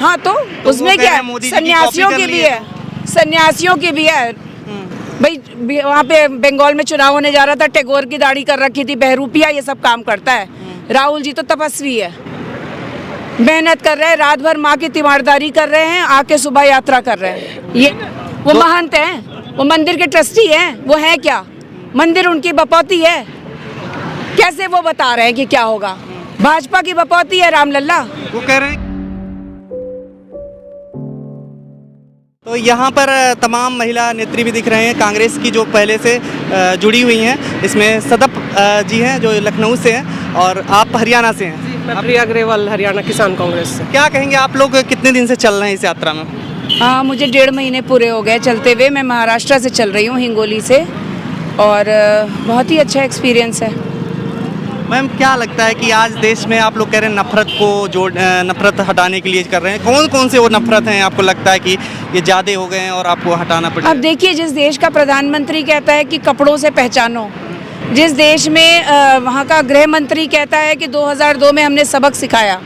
हाँ तो उसमें क्या है, सन्यासियों की भी है, सन्यासियों की भी है भाई। वहाँ पे बंगाल में चुनाव होने जा रहा था, टैगोर की दाढ़ी कर रखी थी, बहरूपिया ये सब काम करता है। राहुल जी तो तपस्वी है, मेहनत कर रहे हैं, रात भर माँ की तीमारदारी कर रहे हैं, आके सुबह यात्रा कर रहे हैं। ये वो महंत हैं, वो मंदिर के ट्रस्टी हैं, वो है क्या? मंदिर उनकी बपौती है, कैसे वो बता रहे हैं कि क्या होगा? भाजपा की बपौती है रामलल्ला, वो कह रहे हैं। तो यहाँ पर तमाम महिला नेत्री भी दिख रहे हैं कांग्रेस की, जो पहले से जुड़ी हुई हैं। इसमें सदप जी हैं जो लखनऊ से हैं, और आप हरियाणा से हैं। मैं प्रिया अग्रवाल, हरियाणा किसान कांग्रेस से। क्या कहेंगे, आप लोग कितने दिन से चल रहे हैं इस यात्रा में? हाँ, मुझे 1.5 महीने पूरे हो गए चलते हुए। मैं महाराष्ट्र से चल रही हूँ, हिंगोली से, और बहुत ही अच्छा एक्सपीरियंस है। मैम, क्या लगता है कि आज देश में आप लोग कह रहे हैं नफरत हटाने के लिए कर रहे हैं, कौन कौन से वो नफरत हैं आपको लगता है कि ये ज़्यादा हो गए हैं और आपको हटाना पड़ेगा? अब देखिए, जिस देश का प्रधानमंत्री कहता है कि कपड़ों से पहचानो, जिस देश में वहाँ का गृह मंत्री कहता है कि 2002 में हमने सबक सिखाया,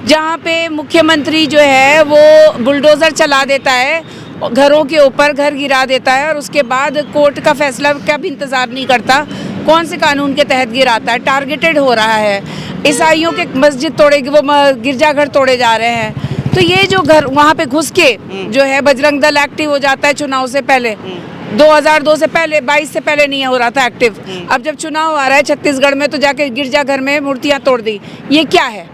जहाँ पे मुख्यमंत्री जो है वो बुलडोज़र चला देता है, घरों के ऊपर घर गिरा देता है, और उसके बाद कोर्ट का फैसला का भी इंतज़ार नहीं करता, कौन से कानून के तहत गिराता है। टारगेटेड हो रहा है, ईसाइयों के मस्जिद तोड़े, वो गिरजाघर तोड़े जा रहे हैं। तो ये जो घर वहाँ पे घुस के जो है बजरंग दल एक्टिव हो जाता है चुनाव से पहले, 2002 से पहले, 22 से पहले नहीं हो रहा था एक्टिव। अब जब चुनाव आ रहा है छत्तीसगढ़ में, तो जाके गिरजाघर में मूर्तियाँ तोड़ दी। ये क्या है?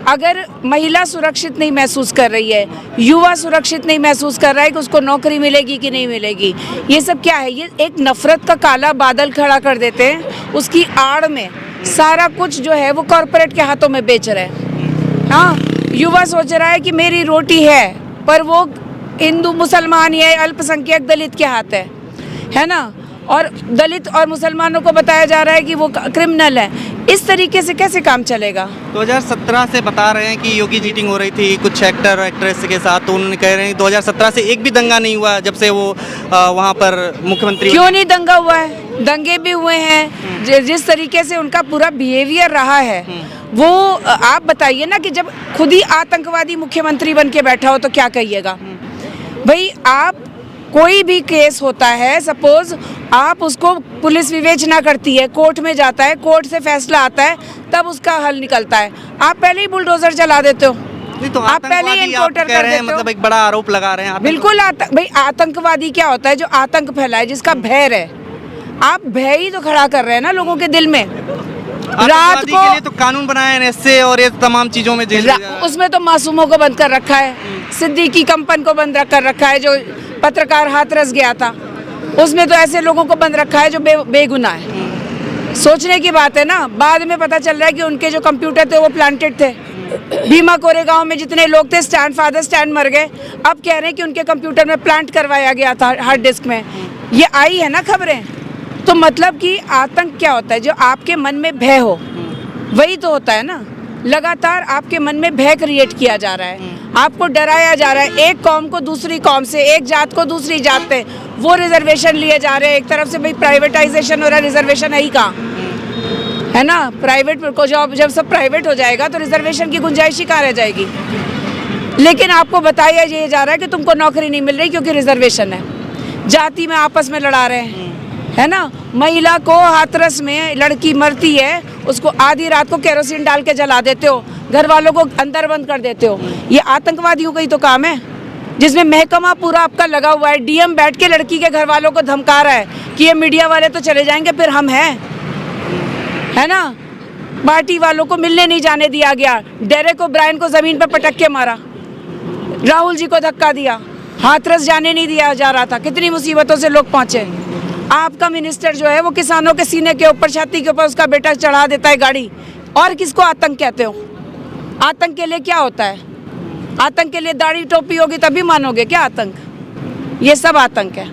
अगर महिला सुरक्षित नहीं महसूस कर रही है, युवा सुरक्षित नहीं महसूस कर रहा है कि उसको नौकरी मिलेगी कि नहीं मिलेगी, ये सब क्या है? ये एक नफरत का काला बादल खड़ा कर देते हैं। उसकी आड़ में सारा कुछ जो है वो कॉरपोरेट के हाथों में बेच रहे हैं। हाँ, युवा सोच रहा है कि मेरी रोटी है, पर वो हिंदू, मुसलमान या अल्पसंख्यक दलित के हाथ है ना? और दलित और मुसलमानों को बताया जा रहा है कि वो क्रिमिनल है। इस तरीके से कैसे काम चलेगा? 2017 से बता रहे हैं कि योगी चीटिंग हो रही थी कुछ एक्टर एक्ट्रेस के साथ, तो उन्होंने कह रहे हैं 2017 से एक भी दंगा नहीं हुआ जब से वो वहाँ पर मुख्यमंत्री। क्यों नहीं दंगा हुआ है? दंगे भी हुए हैं। जिस तरीके से उनका पूरा बिहेवियर रहा है, वो आप बताइए ना, कि जब खुद ही आतंकवादी मुख्यमंत्री बन के बैठा हो तो क्या कहिएगा भाई? आप कोई भी केस होता है, सपोज आप उसको, पुलिस विवेचना करती है, कोर्ट में जाता है, कोर्ट से फैसला आता है, तब उसका हल निकलता है। आप पहले ही बुलडोजर चला देते हो, नहीं तो आप पहले ही एनकाउंटर कर देते हो। मतलब एक बड़ा आरोप लगा रहे हैं। बिल्कुल भाई, आतंकवादी क्या होता है? जो आतंक फैलाए, जिसका भय है। आप भय ही तो खड़ा कर रहे हैं ना लोगों के दिल में। रात को के लिए तो कानून बनाए हैं इससे, और ये तमाम चीजों में जेल, उसमें तो मासूमों को बंद कर रखा है, सिद्दीकी कंपन को बंद कर रखा है, जो पत्रकार हाथरस गया था, उसमें तो ऐसे लोगों को बंद रखा है जो बेगुनाह है। सोचने की बात है ना। बाद में पता चल रहा है कि उनके जो कंप्यूटर थे वो प्लांटेड थे। भीमा कोरेगांव में जितने लोग थे, फादर स्टैंड मर गए, अब कह रहे हैं कि उनके कंप्यूटर में प्लांट करवाया गया था हार्ड डिस्क में। ये आई है ना खबरें। तो मतलब कि आतंक क्या होता है? जो आपके मन में भय हो, वही तो होता है ना। लगातार आपके मन में भय क्रिएट किया जा रहा है, आपको डराया जा रहा है, एक कौम को दूसरी कौम से, एक जात को दूसरी जात पे वो रिजर्वेशन लिए जा रहे हैं। एक तरफ से भाई प्राइवेटाइजेशन हो रहा है, रिजर्वेशन है ही कहाँ, है ना? प्राइवेट को जब सब प्राइवेट हो जाएगा तो रिजर्वेशन की गुंजाइश ही कहाँ रह जाएगी? लेकिन आपको बताया ये जा रहा है कि तुमको नौकरी नहीं मिल रही क्योंकि रिजर्वेशन है। जाति में आपस में लड़ा रहे हैं, है ना? महिला को हाथरस में लड़की मरती है, उसको आधी रात को केरोसिन डाल के जला देते हो, घर वालों को अंदर बंद कर देते हो। ये आतंकवादियों का ही तो काम है, जिसमें महकमा पूरा आपका लगा हुआ है। डीएम बैठ के लड़की के घर वालों को धमका रहा है कि ये मीडिया वाले तो चले जाएंगे, फिर हम हैं, है ना? पार्टी वालों को मिलने नहीं जाने दिया गया। डेरेक ओब्रायन को जमीन पर पटक के मारा, राहुल जी को धक्का दिया, हाथरस जाने नहीं दिया जा रहा था। कितनी मुसीबतों से लोग पहुंचे। आपका मिनिस्टर जो है वो किसानों के सीने के ऊपर, छाती के ऊपर उसका बेटा चढ़ा देता है गाड़ी। और किसको आतंक कहते हो? आतंक के लिए क्या होता है? आतंक के लिए दाढ़ी टोपी होगी तभी मानोगे क्या आतंक? ये सब आतंक है।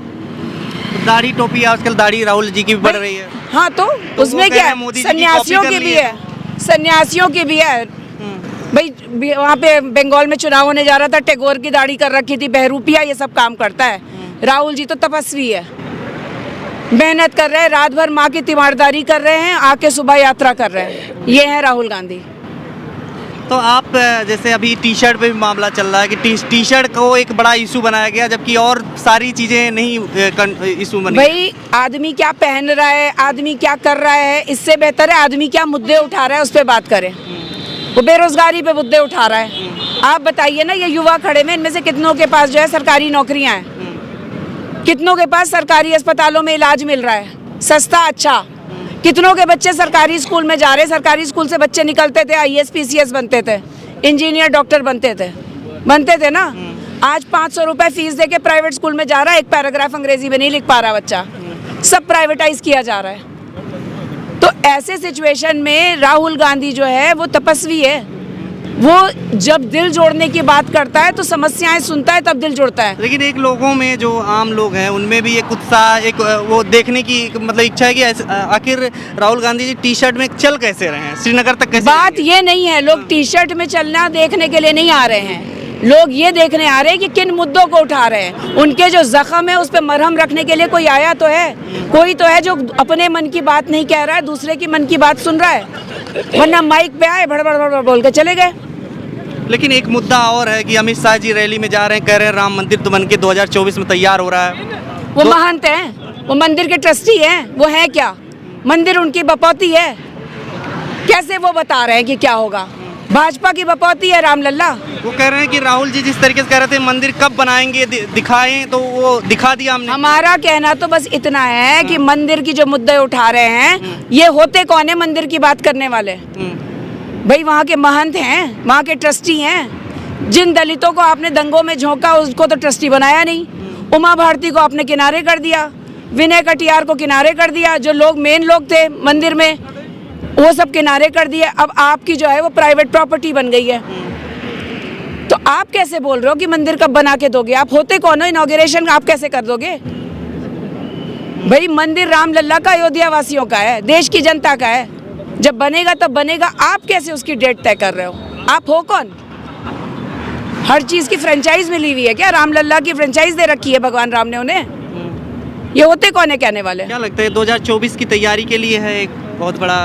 दाढ़ी टोपी, आजकल दाढ़ी राहुल जी की भी बढ़ रही है। हाँ तो उसमें क्या है? सन्यासियों की भी है, सन्यासियों की भी है भाई। वहाँ पे बंगाल में चुनाव होने जा रहा था, टैगोर की दाढ़ी कर रखी थी, बहरूपिया ये सब काम करता है। राहुल जी तो तपस्वी है, मेहनत कर रहे हैं, रात भर माँ की तीमारदारी कर रहे हैं, आके सुबह यात्रा कर रहे हैं। ये है राहुल गांधी। तो आप जैसे अभी टी शर्ट पे भी मामला चल रहा है कि टी शर्ट को एक बड़ा इशू बनाया गया, जबकि और सारी चीज़ें नहीं इशू बनी। भाई आदमी क्या पहन रहा है, आदमी क्या कर रहा है, इससे बेहतर है आदमी क्या मुद्दे उठा रहा है उस पर बात करें। वो बेरोजगारी पे मुद्दे उठा रहा है। आप बताइए ना, ये युवा खड़े में, इनमें से कितनों के पास जो है सरकारी नौकरियां हैं, कितनों के पास सरकारी अस्पतालों में इलाज मिल रहा है सस्ता अच्छा, कितनों के बच्चे सरकारी स्कूल में जा रहे हैं, सरकारी स्कूल से बच्चे निकलते थे IAS PCS बनते थे, इंजीनियर डॉक्टर बनते थे ना। आज 500 रुपए फीस दे के प्राइवेट स्कूल में जा रहा है, एक पैराग्राफ अंग्रेजी में नहीं लिख पा रहा बच्चा, सब प्राइवेटाइज किया जा रहा है। तो ऐसे सिचुएशन में राहुल गांधी जो है वो तपस्वी है, वो जब दिल जोड़ने की बात करता है तो समस्याएं सुनता है तब दिल जोड़ता है। लेकिन एक लोगों में जो आम लोग हैं उनमें भी एक उत्साह, एक वो देखने की मतलब इच्छा है कि आखिर Rahul Gandhi G T shirt में चल कैसे रहे हैं, श्रीनगर तक कैसे बात जाएंगे? ये नहीं है, लोग टी शर्ट में चलना देखने के लिए नहीं आ रहे हैं, लोग ये देखने आ रहे हैं कि किन मुद्दों को उठा रहे हैं, उनके जो जख्म है उस पर मरहम रखने के लिए कोई आया तो है, कोई तो है जो अपने मन की बात नहीं कह रहा है, दूसरे की मन की बात सुन रहा है, वरना माइक पे आए भड़ बोल के चले गए। लेकिन एक मुद्दा और है कि अमित शाह जी रैली में जा रहे हैं, कह रहे हैं राम मंदिर तो बन के 2024 में तैयार हो रहा है। वो महंत हैं, वो मंदिर के ट्रस्टी हैं, वो हैं क्या? मंदिर उनकी बपौती है, कैसे वो बता रहे हैं कि क्या होगा? भाजपा की बपौती है रामलल्ला। वो कह रहे हैं कि राहुल जी जिस तरीके से कह रहे थे मंदिर कब बनाएंगे दिखाएं, तो वो दिखा दिया हमने। हमारा कहना तो बस इतना है कि मंदिर की जो मुद्दे उठा रहे हैं, ये होते कौन है मंदिर की बात करने वाले? भाई वहाँ के महंत हैं, वहाँ के ट्रस्टी हैं। जिन दलितों को आपने दंगों में झोंका उसको तो ट्रस्टी बनाया नहीं, उमा भारती को आपने किनारे कर दिया, विनय कटियार को किनारे कर दिया, जो लोग मेन लोग थे मंदिर में वो सब किनारे कर दिए। अब आपकी जो है वो प्राइवेट प्रॉपर्टी बन गई है, तो आप कैसे बोल रहे हो कि मंदिर कब बना के दोगे? आप होते कौन हो? इनॉग्रेशन आप कैसे कर दोगे? भाई मंदिर रामलल्ला का, अयोध्या वासियों का है, देश की जनता का है, जब बनेगा तब बनेगा। आप कैसे उसकी डेट तय कर रहे हो? आप हो कौन? हर चीज की फ्रेंचाइज मिली हुई है क्या? रामलल्ला की फ्रेंचाइज दे रखी है भगवान राम ने उन्हें। ये होते कौन है कहने वाले? क्या लगता है 2024 की तैयारी के लिए है, एक बहुत बड़ा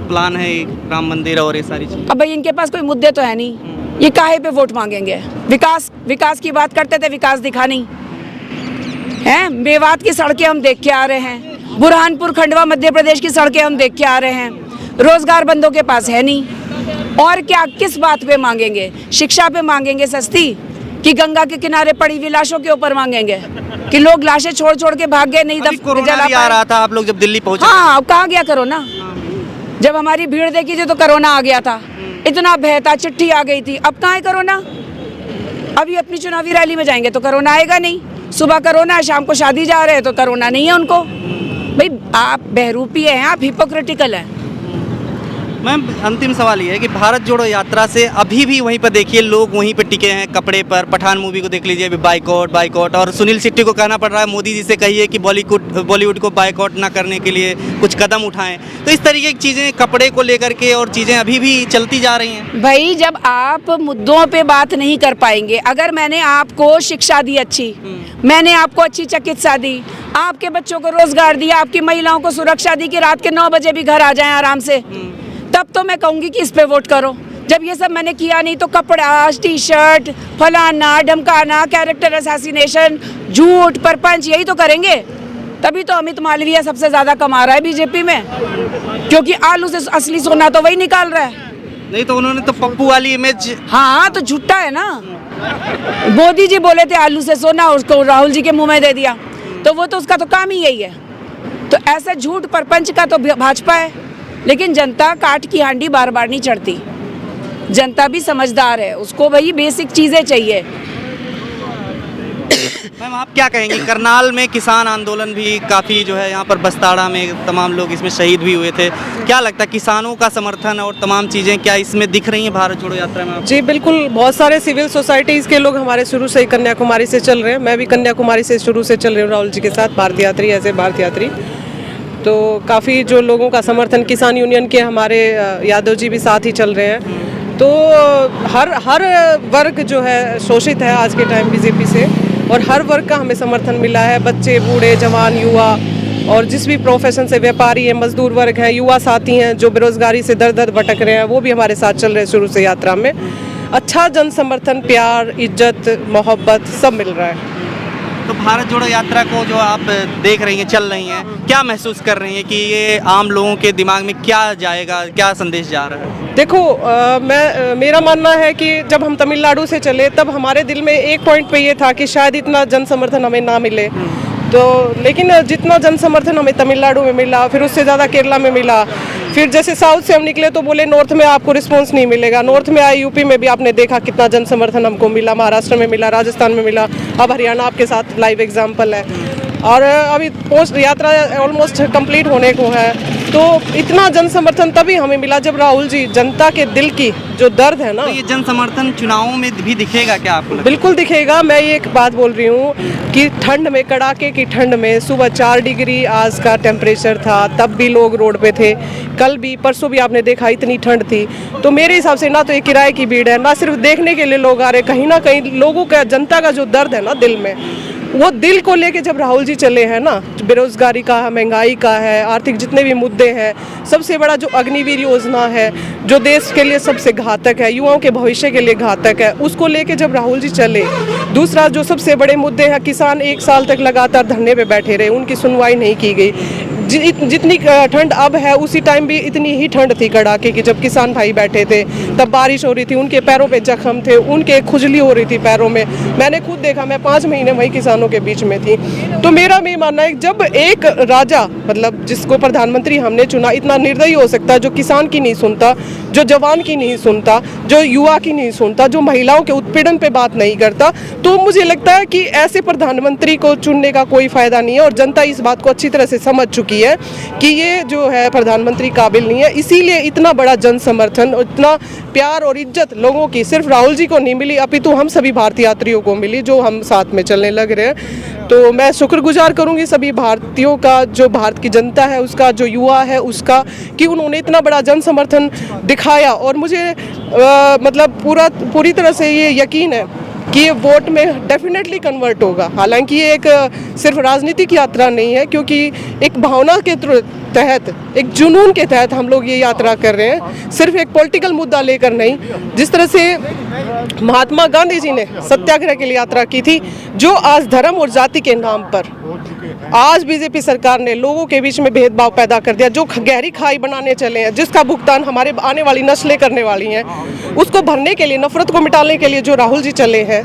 प्लान है राम मंदिर और ये सारी चीज़? अब भाई इनके पास कोई मुद्दे तो है नहीं, ये काहे पे वोट मांगेंगे? विकास की बात करते थे, विकास दिखा नहीं है। मेवात की सड़कें हम देख के आ रहे हैं, बुरहानपुर खंडवा मध्य प्रदेश की सड़कें हम देख के आ रहे हैं, रोजगार बंदों के पास है नहीं। और क्या किस बात पे मांगेंगे? शिक्षा पे मांगेंगे सस्ती, कि गंगा के किनारे पड़ी हुई लाशों के ऊपर मांगेंगे, कि लोग लाशें छोड़ छोड़ के भाग गए, नहीं कोरोना भी आ रहा था, आप लोग जब दिल्ली पहुंचे? हाँ, कहाँ गया कोरोना? जब हमारी भीड़ देखी थी तो कोरोना आ गया था, इतना भय था, चिट्ठी आ गई थी। अब कहाँ है कोरोना? अभी अपनी चुनावी रैली में जाएंगे तो कोरोना आएगा नहीं, सुबह कोरोना है, शाम को शादी जा रहे हैं तो कोरोना नहीं है उनको। भाई आप बहरूपी हैं, आप हिपोक्रिटिकल हैं। मैम अंतिम सवाल ये है कि भारत जोड़ो यात्रा से अभी भी वहीं पर देखिए लोग वहीं पर टिके हैं, कपड़े पर। पठान मूवी को देख लीजिए, अभी बाइकआउट, और सुनील शेट्टी को कहना पड़ रहा है मोदी जी से कहिए कि बॉलीवुड को बाइकआउट ना करने के लिए कुछ कदम उठाएं। तो इस तरीके की चीज़ें कपड़े को लेकर के और चीज़ें अभी भी चलती जा रही हैं। भाई जब आप मुद्दों पे बात नहीं कर पाएंगे, अगर मैंने आपको शिक्षा दी अच्छी, मैंने आपको अच्छी चिकित्सा दी, आपके बच्चों को रोजगार दिया, आपकी महिलाओं को सुरक्षा दी कि रात के 9 बजे भी घर आ जाएं आराम से, तब तो मैं कहूँगी कि इस पे वोट करो। जब ये सब मैंने किया नहीं तो कपड़ा, टी शर्ट, फलाना ढमकाना, कैरेक्टर असैसिनेशन, झूठ परपंच, यही तो करेंगे। तभी तो अमित मालवीय सबसे ज्यादा कमा रहा है बीजेपी में, क्योंकि आलू से असली सोना तो वही निकाल रहा है। नहीं तो उन्होंने तो पप्पू वाली इमेज। हाँ तो झूठा है ना। मोदी जी बोले थे आलू से सोना, उसको राहुल जी के मुंह में दे दिया, तो वो तो उसका तो काम ही यही है। तो ऐसा झूठ परपंच का तो भाजपा है। लेकिन जनता काट की हांडी बार बार नहीं चढ़ती, जनता भी समझदार है, उसको वही बेसिक चीजें चाहिए। मैम आप क्या कहेंगी, करनाल में किसान आंदोलन भी काफ़ी जो है, यहाँ पर बस्ताड़ा में तमाम लोग इसमें शहीद भी हुए थे, क्या लगता है किसानों का समर्थन और तमाम चीज़ें क्या इसमें दिख रही हैं भारत जोड़ो यात्रा में? जी बिल्कुल, बहुत सारे सिविल सोसाइटीज़ के लोग हमारे शुरू से ही कन्याकुमारी से चल रहे हैं। मैं भी कन्याकुमारी से शुरू से चल रही हूँ राहुल जी के साथ, भारत यात्री ऐसे भारत यात्री। तो काफ़ी जो लोगों का समर्थन, किसान यूनियन के हमारे यादव जी भी साथ ही चल रहे हैं। तो हर वर्ग जो है शोषित है आज के टाइम बीजेपी से, और हर वर्ग का हमें समर्थन मिला है, बच्चे, बूढ़े, जवान, युवा, और जिस भी प्रोफेशन से, व्यापारी हैं, मजदूर वर्ग हैं, युवा साथी हैं जो बेरोजगारी से दर दर भटक रहे हैं, वो भी हमारे साथ चल रहे हैं शुरू से यात्रा में। अच्छा जन समर्थन, प्यार, इज्जत, मोहब्बत सब मिल रहा है। तो भारत जोड़ो यात्रा को जो आप देख रही हैं, चल रही हैं, क्या महसूस कर रही हैं कि ये आम लोगों के दिमाग में क्या जाएगा, क्या संदेश जा रहा है? देखो मेरा मानना है कि जब हम तमिलनाडु से चले तब हमारे दिल में एक पॉइंट पे ये था कि शायद इतना जन समर्थन हमें ना मिले, तो लेकिन जितना जन समर्थन हमें तमिलनाडु में मिला, फिर उससे ज़्यादा केरला में मिला, फिर जैसे साउथ से हम निकले तो बोले नॉर्थ में आपको रिस्पांस नहीं मिलेगा, नॉर्थ में आए यूपी में भी आपने देखा कितना जन समर्थन हमको मिला, महाराष्ट्र में मिला, राजस्थान में मिला, अब हरियाणा आपके साथ लाइव एग्जाम्पल है। और अभी पोस्ट यात्रा ऑलमोस्ट कंप्लीट होने को है, तो इतना जन समर्थन तभी हमें मिला जब राहुल जी जनता के दिल की जो दर्द है ना, तो ये जन समर्थन चुनावों में भी दिखेगा क्या आपको लगता है? बिल्कुल दिखेगा। मैं ये एक बात बोल रही हूँ कि ठंड में, कड़ाके की ठंड में, सुबह 4 डिग्री आज का टेम्परेचर था, तब भी लोग रोड पे थे, कल भी, परसों भी आपने देखा इतनी ठंड थी। तो मेरे हिसाब से ना तो ये किराए की भीड़ है, ना सिर्फ देखने के लिए लोग आ रहे, कहीं ना कहीं लोगों का, जनता का जो दर्द है ना दिल में, वो दिल को लेके जब राहुल जी चले हैं ना, बेरोजगारी का, महंगाई का है, आर्थिक जितने भी मुद्दे हैं, सबसे बड़ा जो अग्निवीर योजना है जो देश के लिए सबसे घातक है, युवाओं के भविष्य के लिए घातक है, उसको लेके जब राहुल जी चले। दूसरा जो सबसे बड़े मुद्दे हैं, किसान 1 साल तक लगातार धरने पे बैठे रहे, उनकी सुनवाई नहीं की गई। जितनी ठंड अब है उसी टाइम भी इतनी ही ठंड थी कड़ाके की, जब किसान भाई बैठे थे तब बारिश हो रही थी, उनके पैरों पे जख्म थे, उनके खुजली हो रही थी पैरों में, मैंने खुद देखा, मैं 5 महीने वही किसानों के बीच में थी। तो मेरा भी मानना है जब एक राजा, मतलब जिसको प्रधानमंत्री हमने चुना, इतना निर्दयी हो सकता है, जो किसान की नहीं सुनता, जो जवान की नहीं सुनता, जो युवा की नहीं सुनता, जो महिलाओं के उत्पीड़न पे बात नहीं करता, तो मुझे लगता है कि ऐसे प्रधानमंत्री को चुनने का कोई फायदा नहीं है। और जनता इस बात को अच्छी तरह से समझ चुकी है कि ये जो है प्रधानमंत्री काबिल नहीं है, इसीलिए इतना बड़ा जन समर्थन और इतना प्यार और इज्जत लोगों की सिर्फ राहुल जी को नहीं मिली, अपितु हम सभी भारतीय यात्रियों को मिली जो हम साथ में चलने लग रहे हैं। तो मैं शुक्रगुजार करूंगी सभी भारतीयों का, जो भारत की जनता है उसका, जो युवा है उसका, कि उन्होंने इतना बड़ा जन समर्थन दिखाया। और मुझे मतलब पूरी तरह से ये यकीन है कि ये वोट में डेफिनेटली कन्वर्ट होगा। हालांकि ये एक सिर्फ राजनीतिक यात्रा नहीं है, क्योंकि एक भावना के तहत, एक जुनून के तहत हम लोग ये यात्रा कर रहे हैं, सिर्फ एक पॉलिटिकल मुद्दा लेकर नहीं। जिस तरह से महात्मा गांधी जी ने सत्याग्रह के लिए यात्रा की थी, जो आज धर्म और जाति के नाम पर आज बीजेपी सरकार ने लोगों के बीच में भेदभाव पैदा कर दिया, जो गहरी खाई बनाने चले हैं, जिसका भुगतान हमारे आने वाली नस्लें करने वाली हैं, उसको भरने के लिए, नफरत को मिटाने के लिए जो राहुल जी चले हैं,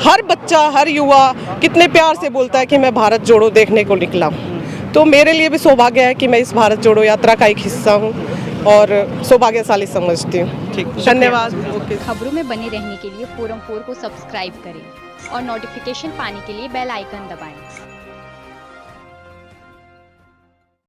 हर बच्चा, हर युवा कितने प्यार से बोलता है कि मैं भारत जोड़ो देखने को निकला हूँ। तो मेरे लिए भी सौभाग्य है कि मैं इस भारत जोड़ो यात्रा का एक हिस्सा हूँ और सौभाग्यशाली समझती हूँ। ठीक, धन्यवाद। खबरों में बने रहने के लिए फोरम 4 को सब्सक्राइब करें और नोटिफिकेशन पाने के लिए बेल आइकन दबाएं।